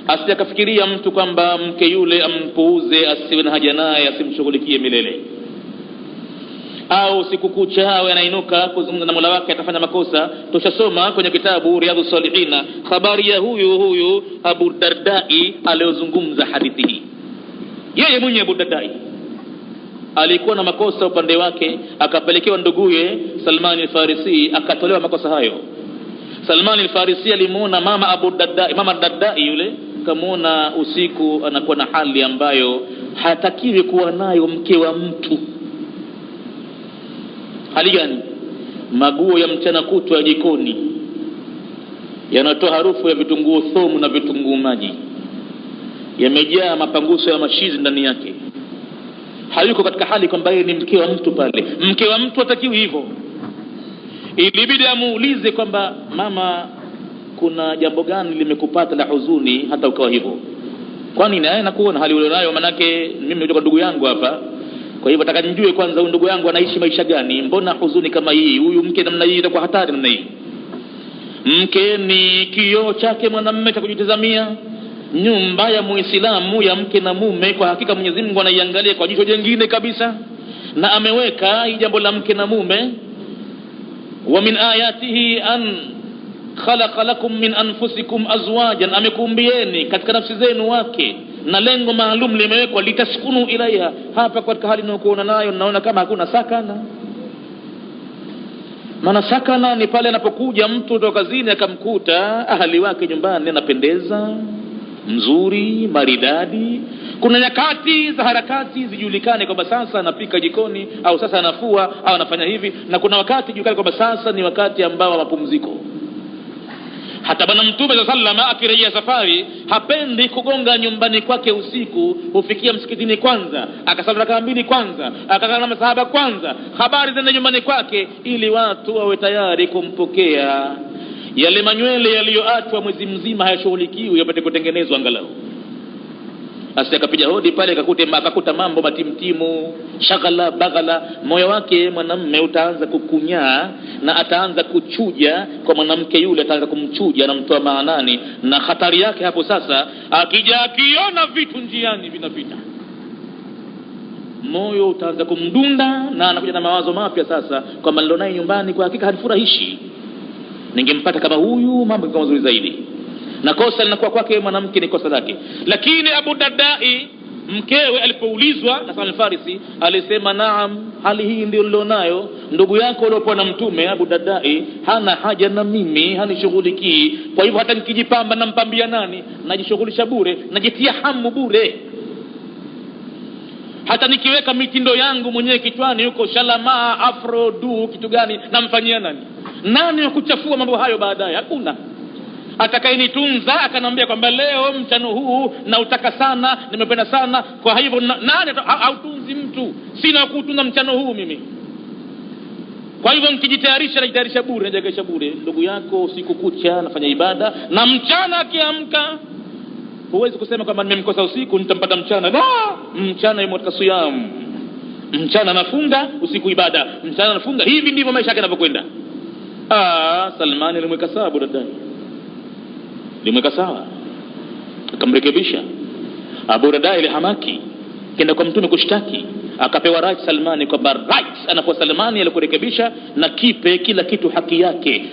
asije akafikiria mtu kwamba mke yule ampuuze, asiwe na haja naye, asimshughulikie milele, au siku kucha awe anainuka kuzungumza na Mola wake atafanya makosa. Tushasoma kwenye kitabu Riyadhus Salihin habari ya huyu Abu Dardai aliyozungumza hadithi hii. Yeye mwenyewe Abu Dardai alikuwa na makosa upande wake, akapelekewa nduguye Salman al-Farisi, akatolewa makosa hayo. Salman al-Farisi alimuona mama Dardai yule, kamuona usiku anakuwa na hali ambayo hatakiwi kuwa nayo mke wa mtu. Hali gani? Maguo ya mchana kutwa ya jikoni yanatoa harufu ya vitunguu thomu na vitunguu maji, yamejaa mapanguso ya mashizi ndani yake. Hayuko katika hali kwamba yeye ni mke wa mtu pale. Mke wa mtu hatakiwi hivyo. ilibidi amuulize kwamba mama, kuna jambo gani limekupata la huzuni hata ukawa hivyo? Kwani naye nakuona hali ulionayo, manake mimi ndio ndugu yangu hapa, kwa hivyo nataka nijue kwanza huyu ndugu yangu anaishi maisha gani, mbona huzuni kama hii? Huyu mke namna hii itakuwa hatari namna hii. Mke ni kioo chake mwanamume cha kujitazamia. Nyumba ya Muislamu ya mke na mume kwa hakika Mwenyezi Mungu anaiangalia kwa jicho jingine kabisa, na ameweka hii jambo la mke na mume. Wa min ayatihi an khalaqa lakum min anfusikum azwajan, amekuumbieni katika nafsi zenu wake, na lengo maalum limewekwa litaskunu ilaiha. Hapa katika hali ninayokuona nayo naona kama hakuna sakana. Maana sakana ni pale anapokuja mtu kutoka kazini akamkuta ahali wake nyumbani anapendeza, mzuri, maridadi. Kuna nyakati za harakati zijulikane kwamba sasa anapika jikoni, au sasa anafua, au anafanya hivi, na kuna wakati julikane kwamba sasa ni wakati ambao wa mapumziko. Hata bwana Mtume sallallahu akirejea safari hapendi kugonga nyumbani kwake usiku, hufikia msikitini kwanza, akasali rakaa 2 kwanza, akakaa na masahaba kwanza, habari zende nyumbani kwake, ili watu wawe tayari kumpokea. Yale manywele yaliyoachwa mwezi mzima hayashughulikiwi, yapate kutengenezwa angalau. Asikapiga hodi pale akakuta mambo matimtimu, shagala bagala, moyo wake mwanamume utaanza kukunyaa na ataanza kuchuja kwa mwanamke yule, ataanza kumchuja na mtoa maanani. Na hatari yake hapo sasa, akija akiona vitu njiani vinapita, moyo utaanza kumdunda na anakuja na mawazo mapya sasa, kwamba nilionaye nyumbani kwa hakika hanifurahishi, ningempata kama huyu mambo yangekuwa mazuri zaidi. Na kosa linakuwa kwake mwanamke, ni kosa lake. Lakini Abu Dardai mkewe alipoulizwa na Salman al-Farisi alisema, naam, hali hii ndio nilionayo. Ndugu yako aliyokuwa na Mtume Abu Dardai hana haja na mimi, hanishughulikii, kwa hivyo hata nikijipamba nampambia nani? Najishughulisha bure, najitia hamu bure. Hata nikiweka mitindo yangu mwenyewe kichwani huko, shalama, afro, du, kitu gani, namfanyia nani? Nani wa kuchafua mambo hayo baadaye? Hakuna. Atakayenitunza akanambia kwamba leo mchano huu na utaka sana, nimependa sana, kwa hivyo nani hautunzi mtu? Sina kutunza mchano huu mimi, kwa hivyo nikijitayarisha najitayarisha bure, najagesha bure. Ndugu yako usiku kucha anafanya ibada, na mchana akiamka huwezi kusema kwamba nimemkosa usiku nitampata mchana. La, mchana yumo katika siyam, mchana nafunga, usiku ibada, mchana nafunga. Hivi ndivyo maisha yake yanavyokwenda. Salman alimweka sawa Abu Dardai, limweka sawa, akamrekebisha. Abu Dardai ile hamaki kenda kwa Mtume kushtaki, akapewa right Salmani kwamba right anakuwa Salmani alikurekebisha, na kipe kila kitu haki yake,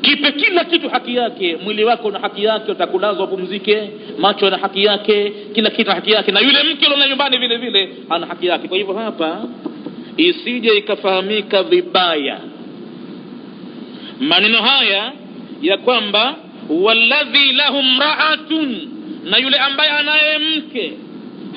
kipe kila kitu haki yake. Mwili wako na haki yake, utakulazwa upumzike, macho na haki yake, kila kitu haki yake, na yule mke alio nyumbani vile vile ana haki yake. Kwa hivyo hapa isije ikafahamika vibaya maneno haya ya kwamba walladhi lahum ra'atun, na yule ambaye anaye mke,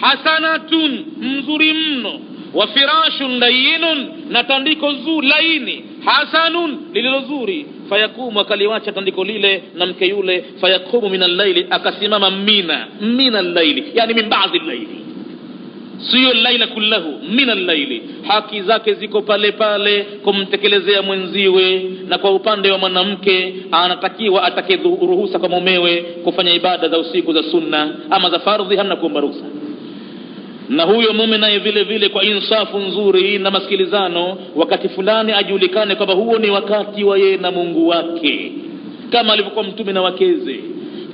hasanatun, mzuri mno, wa firashun layinun, na tandiko zuri laini, hasanun, lililo zuri, fayakumu, akaliwacha tandiko lile na mke yule, fayakumu minal layli, akasimama minal layli, yani min ba'dhi al-layli, sio laila kullahu, minal layli. Haki zake ziko pale pale kumtekelezea mwenziwe. Na kwa upande wa mwanamke anatakiwa atake ruhusa kwa mumewe kufanya ibada za usiku za sunna, ama za fardhi hamna kuomba ruhusa. Na huyo mume naye vile vile kwa insafu nzuri na masikilizano, wakati fulani ajulikane kwamba huo ni wakati wa yeye na Mungu wake, kama alivyokuwa Mtume na wakeze.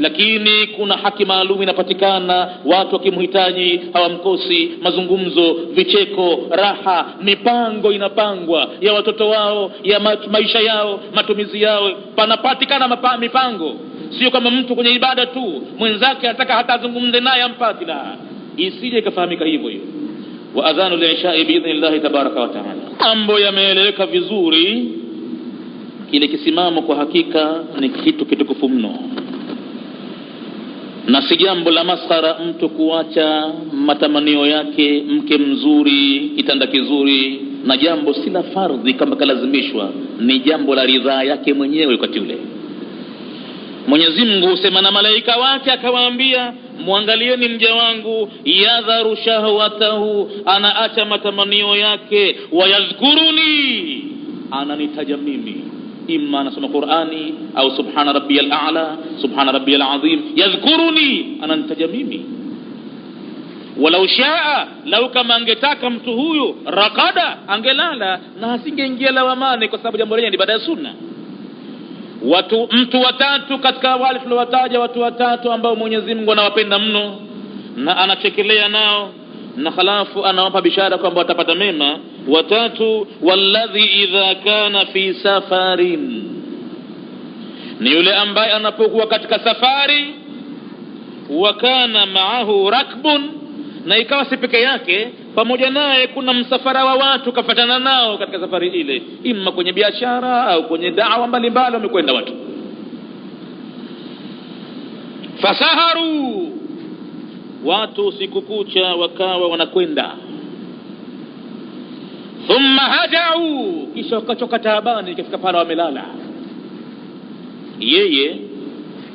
Lakini kuna haki maalum inapatikana, watu wakimhitaji hawamkosi, mazungumzo, vicheko, raha, mipango inapangwa ya watoto wao, ya maisha yao, matumizi yao, panapatikana mipango. Sio kama mtu kwenye ibada tu mwenzake anataka hata azungumze naye ampati, la, isije ikafahamika hivyo. Wa adhanu li'isha'i biidhnillah tabaraka wa ta'ala. Mambo yameeleweka vizuri. Kile kisimamo kwa hakika ni kitu kitukufu mno, na si jambo la maskhara mtu kuacha matamanio yake, mke mzuri, kitanda kizuri, na jambo si la fardhi kama kalazimishwa, ni jambo la ridhaa yake mwenyewe wakati ule. Mwenyezi Mungu husema na malaika wake akawaambia, muangalieni mja wangu, yadharu shahwatahu, anaacha matamanio yake, wayadhkuruni, ananitaja mimi, imma anasoma Qur'ani au subhana rabbiyal a'la, subhana rabbiyal azim, yadhkuruni, ananitaja mimi. Walau shaa, lau kama angetaka mtu huyu, raqada, angelala na asingeingia lawamani, kwa sababu jambo lenyewe ni ibada ya sunna. Mtu watatu katika wale tuliowataja, watu watatu ambao Mwenyezi Mungu anawapenda mno na anachekelea nao, na halafu anawapa bishara kwamba watapata mema. Watatu, walladhi idha kana fi safarin, ni yule ambaye anapokuwa katika safari, wa kana maahu rakbun, na ikawa si peke yake, pamoja naye kuna msafara wa watu kafatana nao katika safari ile, imma kwenye biashara au kwenye da'wa mbalimbali wamekwenda watu. Fasaharu, watu siku kucha wakawa wanakwenda. Thumma hajau, kisha wakachoka taabani, ikafika pale wamelala. Yeye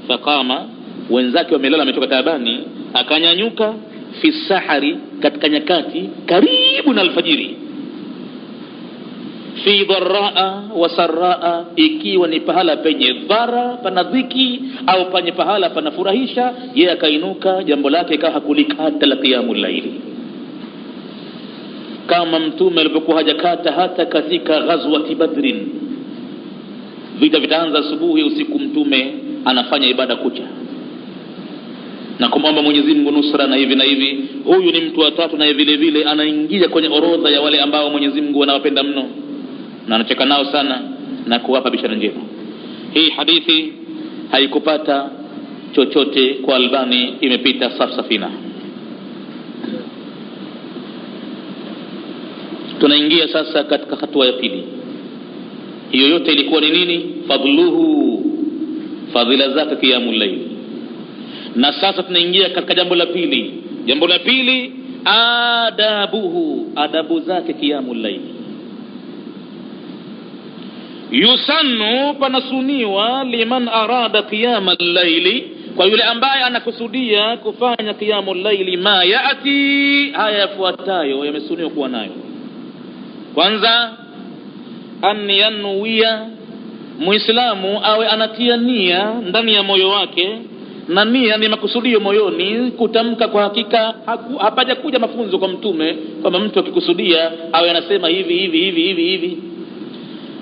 fakama, wenzake wamelala wamechoka taabani, akanyanyuka fi sahari, katika nyakati karibu na alfajiri. Fi dharraa wa sarraa, ikiwa ni pahala penye dhara, pana dhiki, au penye pahala panafurahisha, yeye akainuka, jambo lake ikawa hakulikata la qiyamul layli, kama mtume alipokuwa hajakata hata katika ghazwati Badrin. Vita vitaanza asubuhi, usiku mtume anafanya ibada kucha na kumwomba Mwenyezi Mungu nusra na hivi na hivi. Huyu ni mtu wa tatu, na vile vile anaingia kwenye orodha ya wale ambao Mwenyezi Mungu anawapenda mno na anacheka nao sana na kuwapa bishara njema. Hii hadithi haikupata chochote kwa Albani, imepita safsafina. Tunaingia sasa katika hatua ya pili. Hiyo yote ilikuwa ni nini? Fadluhu, fadhila zake qiyamul layl. Na sasa tunaingia katika jambo la pili. Jambo la pili, adabuhu, adabu zake qiyamul layl. Yusannu, panasuniwa, liman arada qiyamal layli, kwa yule ambaye anakusudia kufanya qiyamul layli, ma yaati, haya yafuatayo yamesuniwa kuwa nayo. Kwanza, an yanwiya, muislamu awe anatia nia ndani ya moyo wake, na nia ni makusudio moyoni, kutamka kwa hakika. Hapaja kuja mafunzo kwa mtume kwamba mtu akikusudia awe anasema hivi hivi hivi hivi hivi.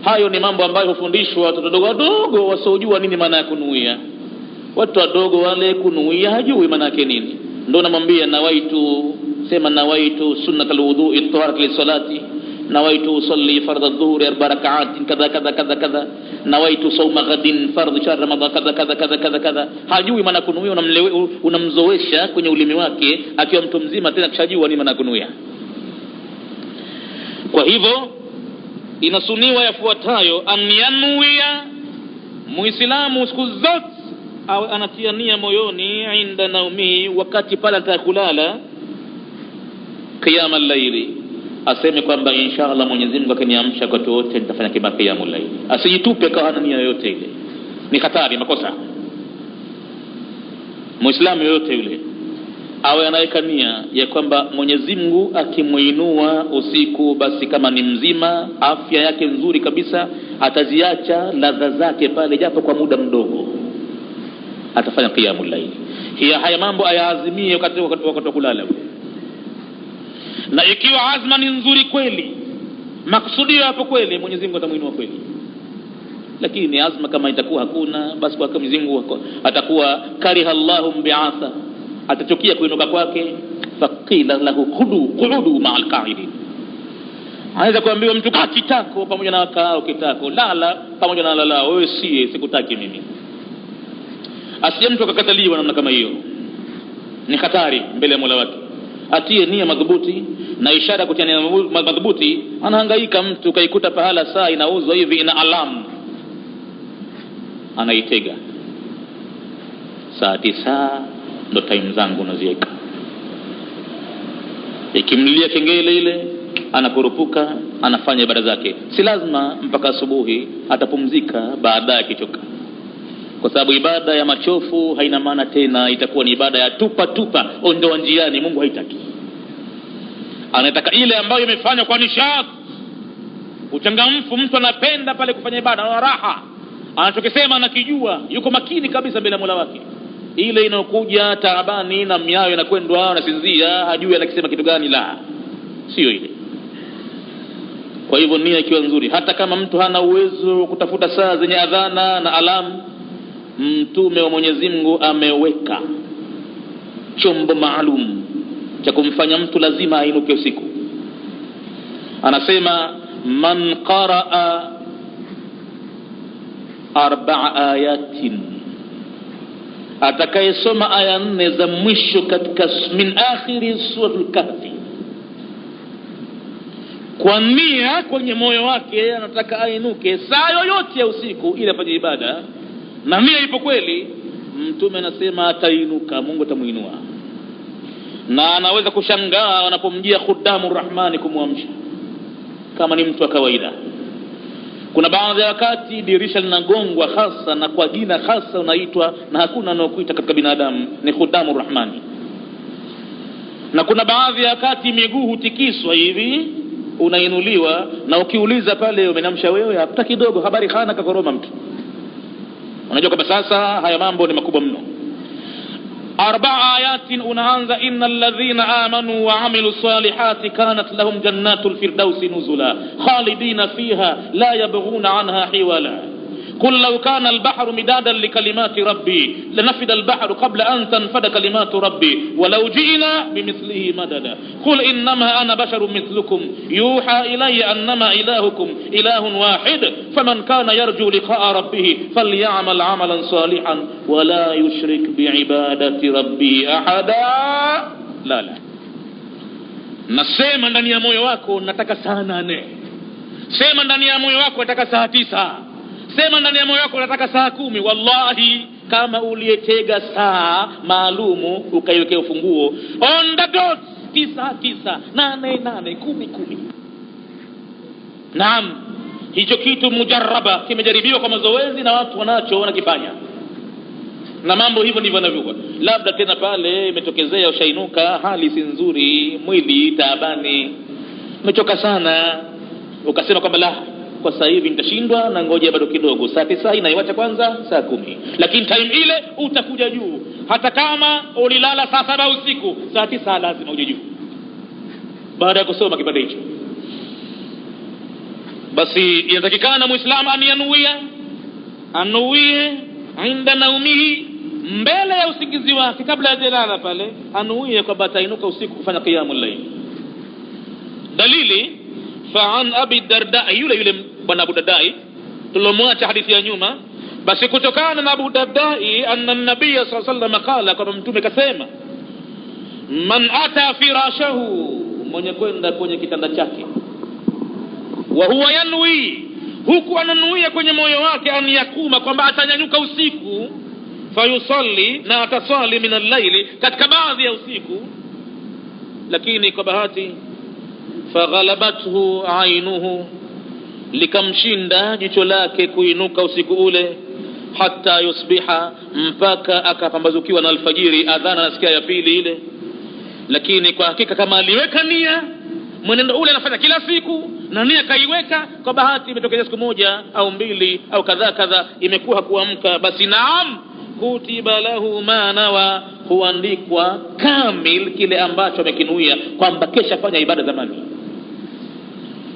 Hayo ni mambo ambayo hufundishwa watoto wadogo wadogo wasiojua nini maana ya kunuia. Watu wadogo wale kunuia hajui maana yake nini. Ndio namwambia nawaitu, sema nawaitu sunnatul wudu'i taharat lisalati, nawaitu usalli fardh adh-dhuhri 4 rak'atin kadha kadha kadha kadha, nawaitu sawma ghadin fardh shahr ramadan kadha kadha kadha kadha kadha. Hajui maana kunuia, unamzoesha kwenye ulimi wake akiwa mtu mzima, tena kishajua nini maana kunuia. Kwa hivyo inasuniwa yafuatayo: an yanwiya, muislamu siku zote awe anatia nia moyoni, inda naumi, wakati pale atakulala, qiyamul layli, aseme kwamba inshallah Mwenyezi Mungu akiniamsha kwa wote nitafanya qiyamul layli. Asijitupe kwa nia yoyote ile, ni hatari, makosa. Muislamu yoyote yule awe anaweka nia ya kwamba Mwenyezi Mungu akimuinua usiku, basi kama ni mzima, afya yake nzuri kabisa, ataziacha ladha zake pale japo kwa muda mdogo, atafanya qiyamul layli. Haya mambo ayaazimie wakati wa kulala. Na ikiwa azma ni nzuri kweli, makusudio hapo kweli, Mwenyezi Mungu atamuinua kweli. Lakini azma kama itakuwa hakuna, basi kwa Mwenyezi Mungu atakuwa kariha Allahu bi'atha, atachukia kuinuka kwake. Faqila lahu qudu ma'al qa'idin, anaweza kuambiwa mtu kitako pamoja na wakao kitako, lala pamoja na lala, wewe sikutaki mimi. Asiye mtu akakataliwa namna kama hiyo, ni hatari mbele ya Mola wake. Atie nia madhubuti, na ishara kutia nia madhubuti. Anahangaika mtu, kaikuta pahala saa inauzwa hivi, ina alarm, anaitega saa 9 ndo time zangu naziweka. Ikimlia kengele ile, anakurupuka, anafanya ibada zake. Si lazima mpaka asubuhi, atapumzika baadaye akichoka, kwa sababu ibada ya machofu haina maana tena, itakuwa ni ibada ya tupa ondoa njiani. Mungu haitaki, anataka ile ambayo imefanywa kwa nishati, uchangamfu, mtu anapenda pale kufanya ibada na raha, anachokisema anakijua, yuko makini kabisa mbele ya Mola wake. Ile inayokuja taabani na miayo inakwendwa na sinzia, hajui anakisema kitu gani, la sio ile. Kwa hivyo nia ikiwa nzuri, hata kama mtu hana uwezo kutafuta saa zenye adhana na alamu, Mtume wa Mwenyezi Mungu ameweka chombo maalum cha kumfanya mtu lazima ainuke usiku. Anasema man qaraa 4 ayatin, atakayesoma aya 4 za mwisho katika min akhiri suratul Kahfi, kwa nia kwenye moyo wake anataka ainuke saa yoyote ya usiku ili afanye ibada, na nia ipo kweli, Mtume anasema atainuka, Mungu atamuinua. Na anaweza kushangaa wanapomjia khudamur rahmani kumwamsha kama ni mtu wa kawaida. Kuna baadhi ya wakati dirisha linagongwa hasa na kwa jina hasa unaitwa, na hakuna anaokuita katika binadamu, ni khudamur rahmani. Na kuna baadhi ya wakati miguu hutikiswa hivi, unainuliwa, na ukiuliza pale umenamsha wewe, hata kidogo habari hana, kakoroma mtu. Unajua kwamba sasa haya mambo ni makubwa mno. 4 ayatin unaanza innal ladhina amanu wa amilu salihati kanat lahum jannatul firdausi nuzula khalidina fiha la yabghuna anha hiwala قل لو كان البحر مدادا لكلمات ربي لنفد البحر قبل أن تنفد كلمات ربي ولو جئنا بمثله مددا قل إنما أنا بشر مثلكم يوحى إلي أنما إلهكم إله واحد فمن كان يرجو لقاء ربه فليعمل عملا صالحا ولا يشرك بعبادة ربه أحدا. لا nasema ndani ya moyo wako nataka saa 8, sema ndani ya moyo wako nataka saa 9, sema ndani ya moyo wako nataka saa 10. Wallahi kama uliyetega saa maalumu ukaiwekea ufunguo on the dot 9 8 10. Naam, hicho kitu mujarraba, kimejaribiwa kwa mazoezi na watu wanakifanya, na mambo hivyo ndivyo yanavyokuwa. Labda tena pale imetokezea ushainuka, hali si nzuri, mwili taabani, umechoka sana, ukasema kwamba la, kwa sasa hivi nitashindwa na ngoja bado kidogo, saa 9 inaiacha kwanza saa 10, lakini time ile utakuja juu. Hata kama ulilala saa 7 usiku, saa 9 lazima uje juu baada ya kusoma kipande hicho. Basi inatakikana Muislamu anuie inda naumihi, mbele ya usingizi wake, kabla hajalala pale anuie kwamba atainuka usiku kufanya qiyamul layl. Dalili fa'an Abi Darda, yule bwana Abu Darda tulomwacha hadithi ya nyuma. Basi kutokana na Abu Darda anna an-nabiy sallallahu alayhi wasallam qala, kama mtume kasema, man ata firashahu, mwenye kwenda kwenye kitanda chake, wa huwa yanwi, huku ananuia kwenye moyo wake, an yakuma, kwamba atanyanyuka usiku, fayusalli, na atasali min al-layli, katika baadhi ya usiku, lakini kwa bahati faghalabathu ainuhu, likamshinda jicho lake kuinuka usiku ule, hatta yusbiha, mpaka akapambazukiwa na alfajiri, adhana nasikia ya pili ile. Lakini kwa hakika kama aliweka nia, mwenendo ule anafanya kila siku na nia kaiweka, kwa bahati imetokea siku moja au 2 au kadha imekuwa hakuamka, basi naam, kutiba lahu ma nawa, huandikwa kamil kile ambacho amekinuia kwamba kesha fanya ibada zamani.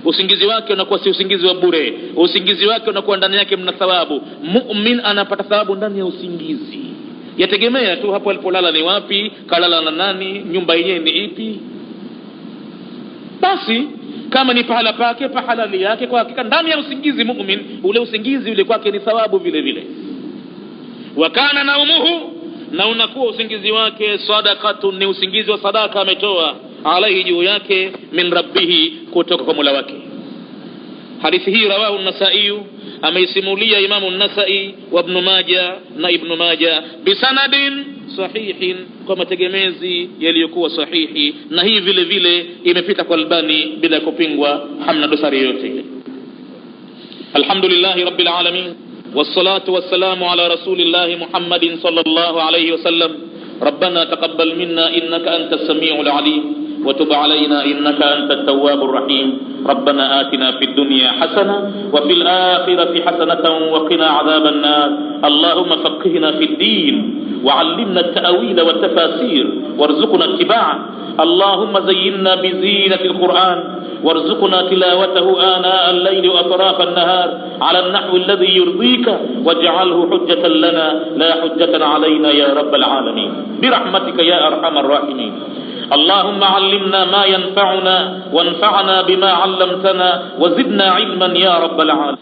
Usingizi wake unakuwa si usingizi wa bure, usingizi wake unakuwa ndani yake mna thawabu. Mu'min anapata thawabu ndani ya usingizi, yategemea tu hapo alipolala ni wapi, kalala na nani, nyumba yenyewe ni ipi. Basi kama ni pahala pake, pahalali yake, kwa hakika ndani ya usingizi mu'min, ule usingizi ule kwake ni thawabu vile vile. Wakana naumuhu, na unakuwa usingizi wake sadaqatun, ni usingizi wa sadaka ametoa, alaihi, juu yake, min rabbihi, kutoka kwa Mola wake. Hadithi hii rawahu an-Nasa'i, ameisimulia Imamu an-Nasa'i wa Ibn Majah na Ibn Majah bisanadin sahihin, kwa mategemezi yaliyokuwa sahihi, na hii vile vile imepita kwa Albani bila kupingwa, hamna dosari yoyote ile. Alhamdulillahi rabbil alamin, wassalatu wassalamu ala rasulillahi Muhammadin sallallahu alayhi wasallam. ربنا تقبل منا إنك أنت السميع العليم وتب علينا إنك أنت التواب الرحيم ربنا آتنا في الدنيا حسنة وفي الآخرة حسنة وقنا عذاب النار اللهم فقهنا في الدين وعلمنا التأويل والتفاسير وارزقنا اتباعه اللهم زينا بزينة القرآن وارزقنا تلاوته آناء الليل وأطراف النهار على النحو الذي يرضيك واجعله حجة لنا لا حجة علينا يا رب العالمين برحمتك يا أرحم الراحمين اللهم علمنا ما ينفعنا وانفعنا بما علمتنا وزدنا علما يا رب العالمين